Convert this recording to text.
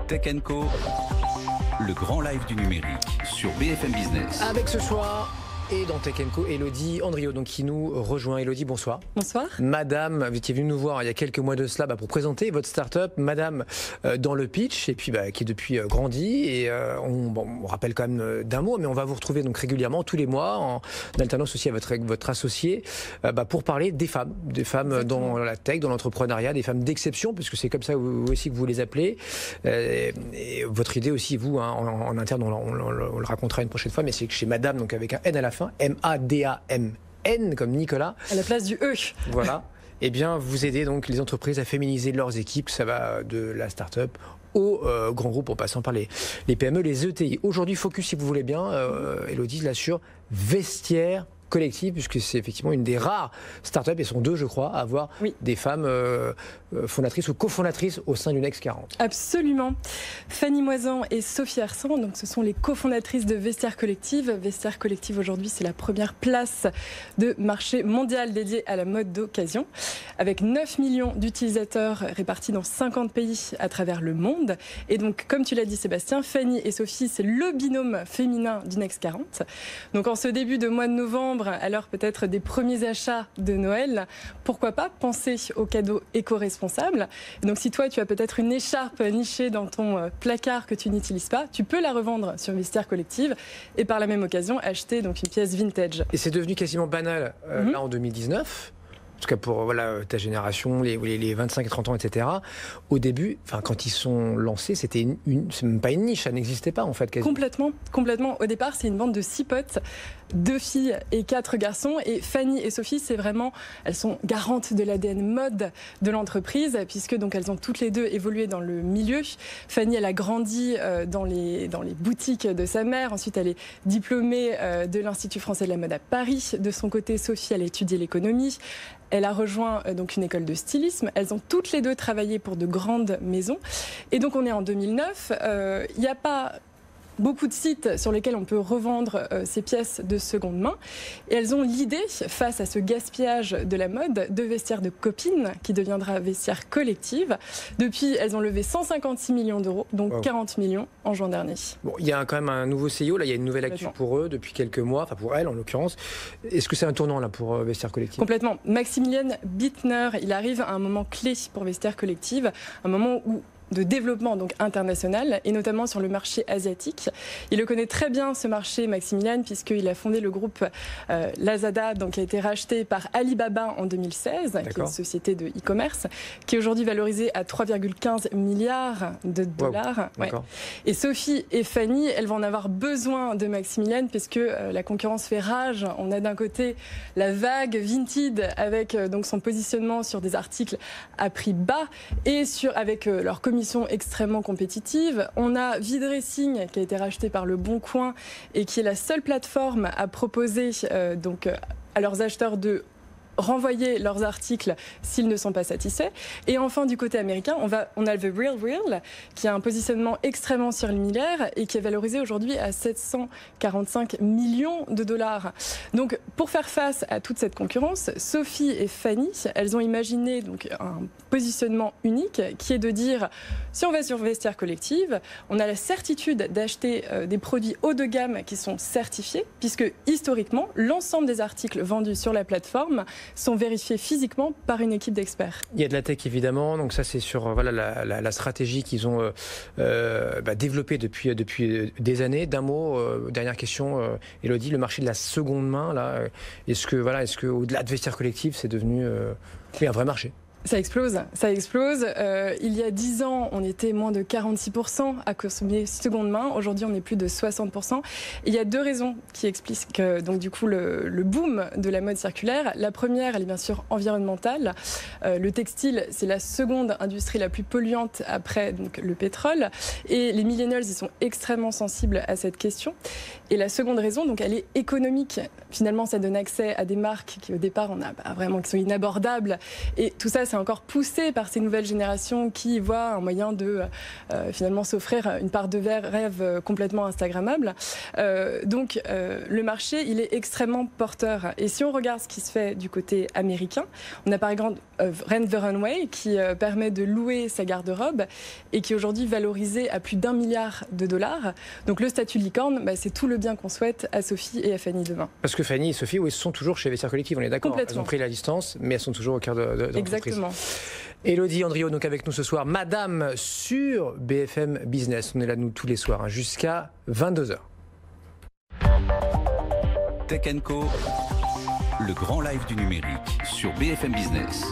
Tech & Co, le grand live du numérique sur BFM Business. Avec ce soir, et dans Tech & Co, Elodie Andriot, donc qui nous rejoint. Elodie, bonsoir. Bonsoir. Madame, vous étiez venue nous voir il y a quelques mois de cela pour présenter votre start-up, Madame dans le pitch, et puis qui est depuis grandi. Et on rappelle quand même d'un mot, mais on va vous retrouver donc régulièrement, tous les mois, en alternance aussi avec votre associé, pour parler des femmes Exactement. Dans la tech, dans l'entrepreneuriat, des femmes d'exception, puisque c'est comme ça aussi que vous les appelez. Et votre idée aussi, vous, en interne, on le racontera une prochaine fois, mais c'est que chez Madame, donc avec un N à la fin, M-A-D-A-M-N comme Nicolas. À la place du E. Voilà. Eh bien, vous aidez donc les entreprises à féminiser leurs équipes. Ça va de la start-up aux grands groupes en passant par les PME, les ETI. Aujourd'hui, focus, si vous voulez bien, Elodie, là sur Vestiaire Collective, puisque c'est effectivement une des rares startups, et sont deux, je crois, à avoir des femmes fondatrices ou cofondatrices au sein du Next 40. Absolument. Fanny Moisan et Sophie Hersan, donc ce sont les cofondatrices de Vestiaire Collective. Vestiaire Collective, aujourd'hui, c'est la première place de marché mondial dédié à la mode d'occasion, avec 9 millions d'utilisateurs répartis dans 50 pays à travers le monde. Et donc, comme tu l'as dit, Sébastien, Fanny et Sophie, c'est le binôme féminin du Next 40. Donc, en ce début de mois de novembre, à l'heure peut-être des premiers achats de Noël, pourquoi pas penser aux cadeaux éco-responsables. Donc si toi tu as peut-être une écharpe nichée dans ton placard que tu n'utilises pas, tu peux la revendre sur Vestiaire Collective et par la même occasion acheter donc une pièce vintage. Et c'est devenu quasiment banal là en 2019. En tout cas pour ta génération, les 25 et 30 ans, etc. Au début, quand ils sont lancés, c'est même pas une niche, ça n'existait pas en fait. Quasiment. Complètement. Au départ, c'est une bande de 6 potes, 2 filles et 4 garçons. Et Fanny et Sophie, elles sont garantes de l'ADN mode de l'entreprise, puisque donc elles ont toutes les deux évolué dans le milieu. Fanny, elle a grandi dans les boutiques de sa mère. Ensuite, elle est diplômée de l'Institut français de la mode à Paris. De son côté, Sophie, elle a étudié l'économie. Elle a rejoint donc une école de stylisme. Elles ont toutes les deux travaillé pour de grandes maisons. Et donc on est en 2009. Il n'y a pas beaucoup de sites sur lesquels on peut revendre ces pièces de seconde main. Et elles ont l'idée, face à ce gaspillage de la mode, de Vestiaire de copines, qui deviendra Vestiaire Collective. Depuis, elles ont levé 156 millions d'euros, donc 40 millions en juin dernier. Bon, il y a quand même un nouveau CEO, là, il y a une nouvelle actu pour eux depuis quelques mois, enfin pour elles en l'occurrence. Est-ce que c'est un tournant là pour Vestiaire Collective ? Complètement. Maximilien Bittner, il arrive à un moment clé pour Vestiaire Collective, un moment où de développement donc international et notamment sur le marché asiatique. Il le connaît très bien ce marché, Maximilian, puisqu'il a fondé le groupe Lazada, donc qui a été racheté par Alibaba en 2016, qui est une société de e-commerce, qui est aujourd'hui valorisée à 3,15 milliards de dollars. Wow. Ouais. Et Sophie et Fanny, elles vont en avoir besoin de Maximilian, puisque la concurrence fait rage. On a d'un côté la vague Vinted avec donc son positionnement sur des articles à prix bas et avec leur commission extrêmement compétitive. On a V-Dressing qui a été racheté par Le Bon Coin et qui est la seule plateforme à proposer à leurs acheteurs de renvoyer leurs articles s'ils ne sont pas satisfaits. Et enfin, du côté américain, on a The Real Real, qui a un positionnement extrêmement similaire et qui est valorisé aujourd'hui à 745 millions de dollars. Donc, pour faire face à toute cette concurrence, Sophie et Fanny, elles ont imaginé donc un positionnement unique qui est de dire, si on va sur Vestiaire Collective, on a la certitude d'acheter des produits haut de gamme qui sont certifiés, puisque historiquement, l'ensemble des articles vendus sur la plateforme sont vérifiés physiquement par une équipe d'experts. Il y a de la tech évidemment, donc ça c'est sur la stratégie qu'ils ont développée depuis des années. D'un mot, dernière question, Elodie, le marché de la seconde main, là, est-ce que au-delà de Vestiaire Collective, c'est devenu un vrai marché ? Ça explose. Il y a 10 ans, on était moins de 46% à consommer seconde main. Aujourd'hui, on est plus de 60%. Et il y a 2 raisons qui expliquent donc du coup le boom de la mode circulaire. La première, elle est bien sûr environnementale. Le textile, c'est la seconde industrie la plus polluante après donc le pétrole. Et les millennials, ils sont extrêmement sensibles à cette question. Et la seconde raison, donc, elle est économique. Finalement, ça donne accès à des marques qui, au départ, qui sont inabordables. Et tout ça, c'est encore poussé par ces nouvelles générations qui voient un moyen de finalement s'offrir une part de rêve complètement instagrammable. Donc, le marché, il est extrêmement porteur. Et si on regarde ce qui se fait du côté américain, on a par exemple Rent the Runway qui permet de louer sa garde-robe et qui est aujourd'hui valorisé à plus d'1 milliard de dollars. Donc, le statut de licorne, c'est tout le bien qu'on souhaite à Sophie et à Fanny demain. Parce que Fanny et Sophie, oui, sont toujours chez Vestiaire Collective, on est d'accord. Elles ont pris la distance, mais elles sont toujours au cœur de l'entreprise. Exactement. Élodie Andriot, donc avec nous ce soir, Madame sur BFM Business. On est là, nous, tous les soirs, jusqu'à 22h. Tech & Co, le grand live du numérique sur BFM Business.